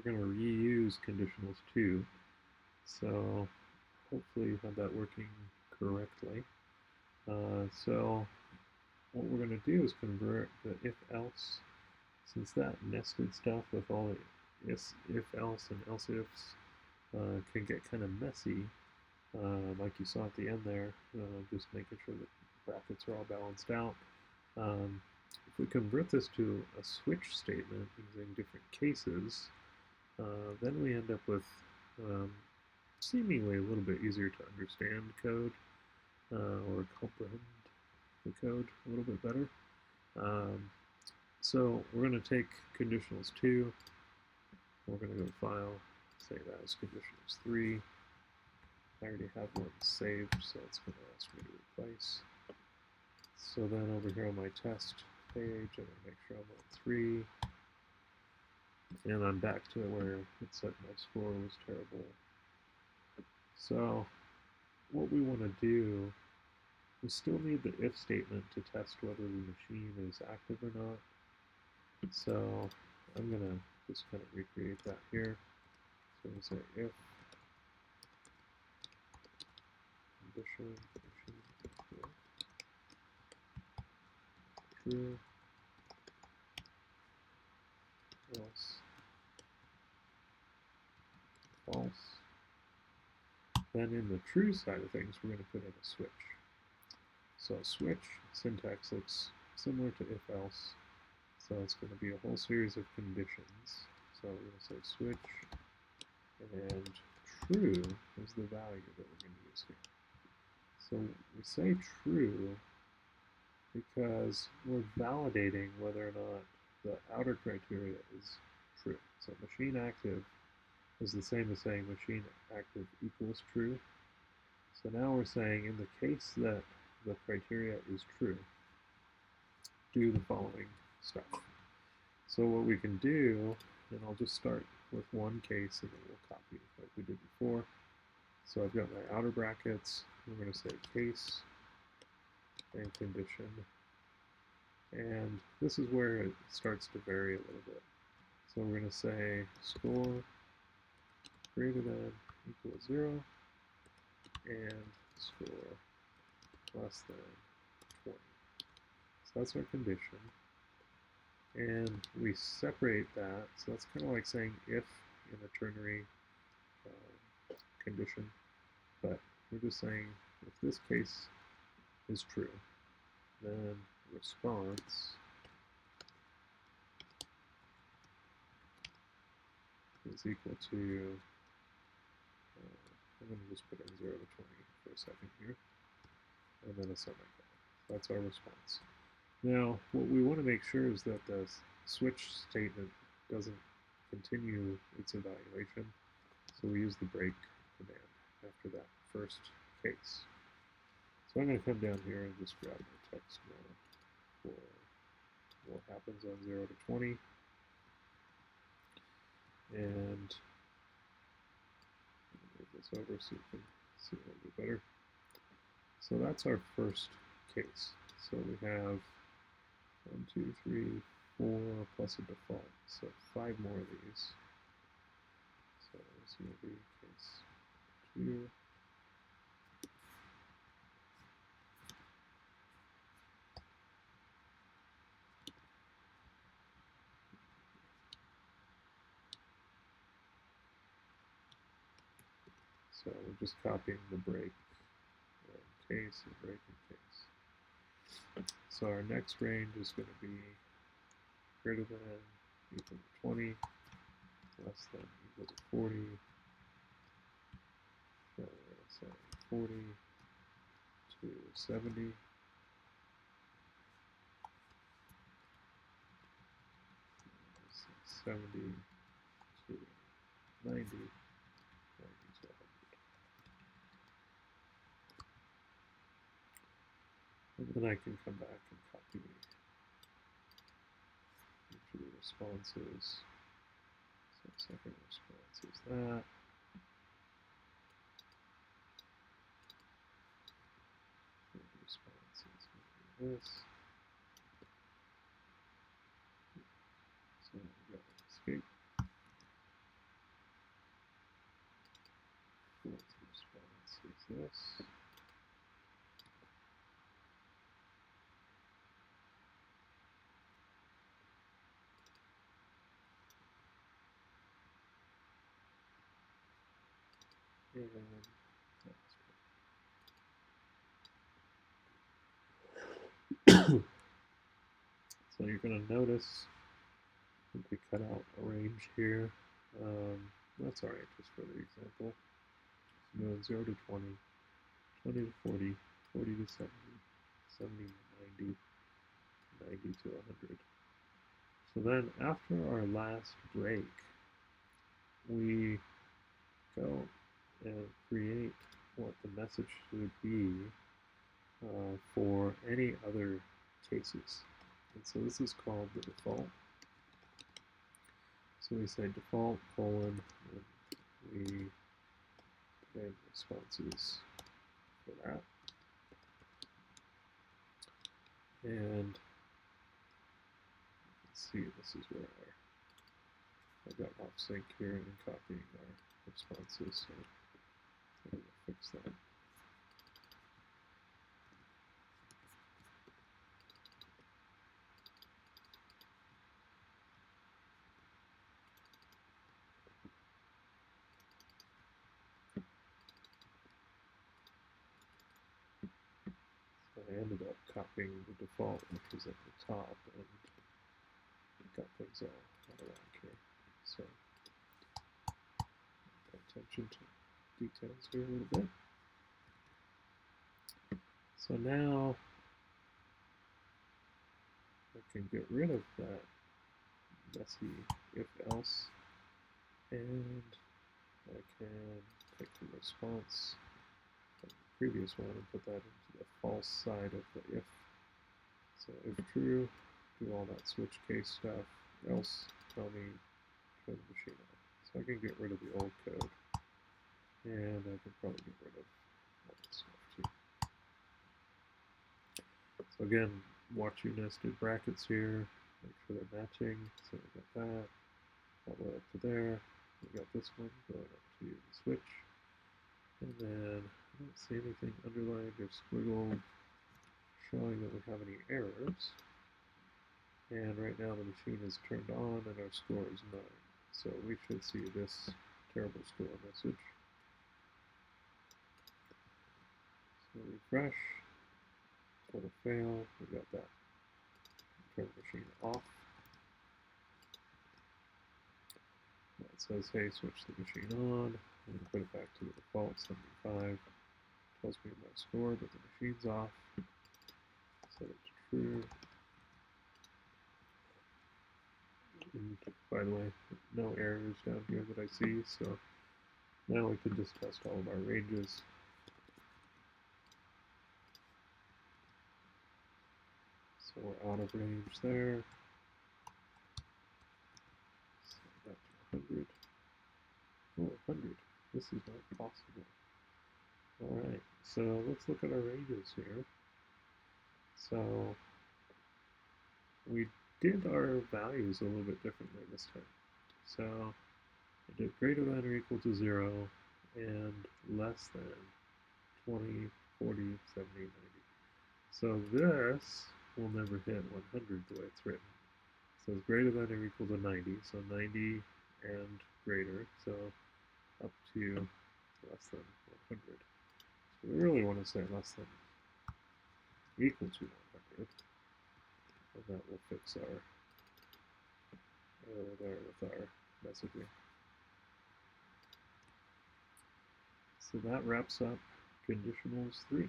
we're going to reuse conditionals too. So hopefully you have that working correctly. So what we're going to do is convert the if-else, since that nested stuff with all the if-else and else-ifs can get kind of messy, like you saw at the end there, just making sure that brackets are all balanced out. If we convert this to a switch statement using different cases, then we end up with seemingly a little bit easier to understand code or comprehend the code a little bit better. So we're going to take conditionals 2. We're going to go File, save as conditionals 3. I already have one saved, so it's going to ask me to replace. So then over here on my test page, I'm going to make sure I'm on 3. And I'm back to where it said my score was terrible. So what we want to do, we still need the if statement to test whether the machine is active or not. So I'm going to just kind of recreate that here. So we say if condition true, else false. Then in the true side of things, we're going to put in a switch. So switch syntax looks similar to if else. So it's going to be a whole series of conditions. So we're going to say switch, and true is the value that we're going to use here. So we say true because we're validating whether or not the outer criteria is true. So machine active is the same as saying machine active equals true. So now we're saying in the case that the criteria is true, do the following stuff. So what we can do, and I'll just start with one case and then we'll copy like we did before. So I've got my outer brackets. We're going to say case and condition. And this is where it starts to vary a little bit. So we're going to say score greater than equals 0 and score less than 20. So that's our condition. And we separate that, so that's kind of like saying if in a ternary condition, but we're just saying if this case is true, then response is equal to, I'm going to just put in 0 to 20 for a second here, and then a semicolon. That's our response. Now, what we want to make sure is that the switch statement doesn't continue its evaluation, so we use the break command after that first case. So I'm going to come down here and just grab my text now for what happens on 0 to 20. And move this over so you can see a little bit better. So that's our first case. So we have 1, 2, 3, 4 plus a default. So 5 more of these. So this is going to be case 2. So we're just copying the break case and break and case. So our next range is going to be greater than equal to 20, less than equal to 40. So we're going to say 40 to 70. So 70 to 90. 90 to 100. And then I can come back and copy each of the responses. So second response is that. Third response is going to be this. So we got escape. this. And so you're going to notice that we cut out a range here. That's alright, just for the example. So going 0 to 20, 20 to 40, 40 to 70, 70 to 90, 90 to 100. So then after our last break, we go and create what the message should be for any other cases. And so this is called the default. So we say default colon, and we put in responses for that. And let's see, this is where I got off sync here and copying our responses. So I'm going to fix that. I ended up copying the default, which was at the top, and got things all out of whack here. So pay attention to details here a little bit. So now I can get rid of that messy if-else, and I can take the response from the previous one and put that into the false side of the if. So if true, do all that switch case stuff, else tell me turn the machine on. So I can get rid of the old code, and I can probably get rid of all this stuff too. So again, watch your nested brackets here, make sure they're matching. So we got that all the way up to there. We got this one going up to the switch. And then I don't see anything underlined or squiggled showing that we have any errors. And right now the machine is turned on and our score is 9. So we should see this terrible score message. So refresh, total fail, we got that. Turn the machine off. It says, hey, switch the machine on. I'm going to put it back to the default 75. Tells me my score, but the machine's off. Set it to true. And by the way, no errors down here that I see, so now we can just test all of our ranges. So we're out of range there. Set that to 100. Oh, 100. This is not possible. Alright, so let's look at our ranges here. So we did our values a little bit differently this time. So I did greater than or equal to 0 and less than 20, 40, 70, 90. So this will never hit 100 the way it's written. So it's greater than or equal to 90, so 90 and greater, so up to less than 100. So we really want to say less than equal to 100, and that will fix our error there with our messaging. So that wraps up Conditionals 3.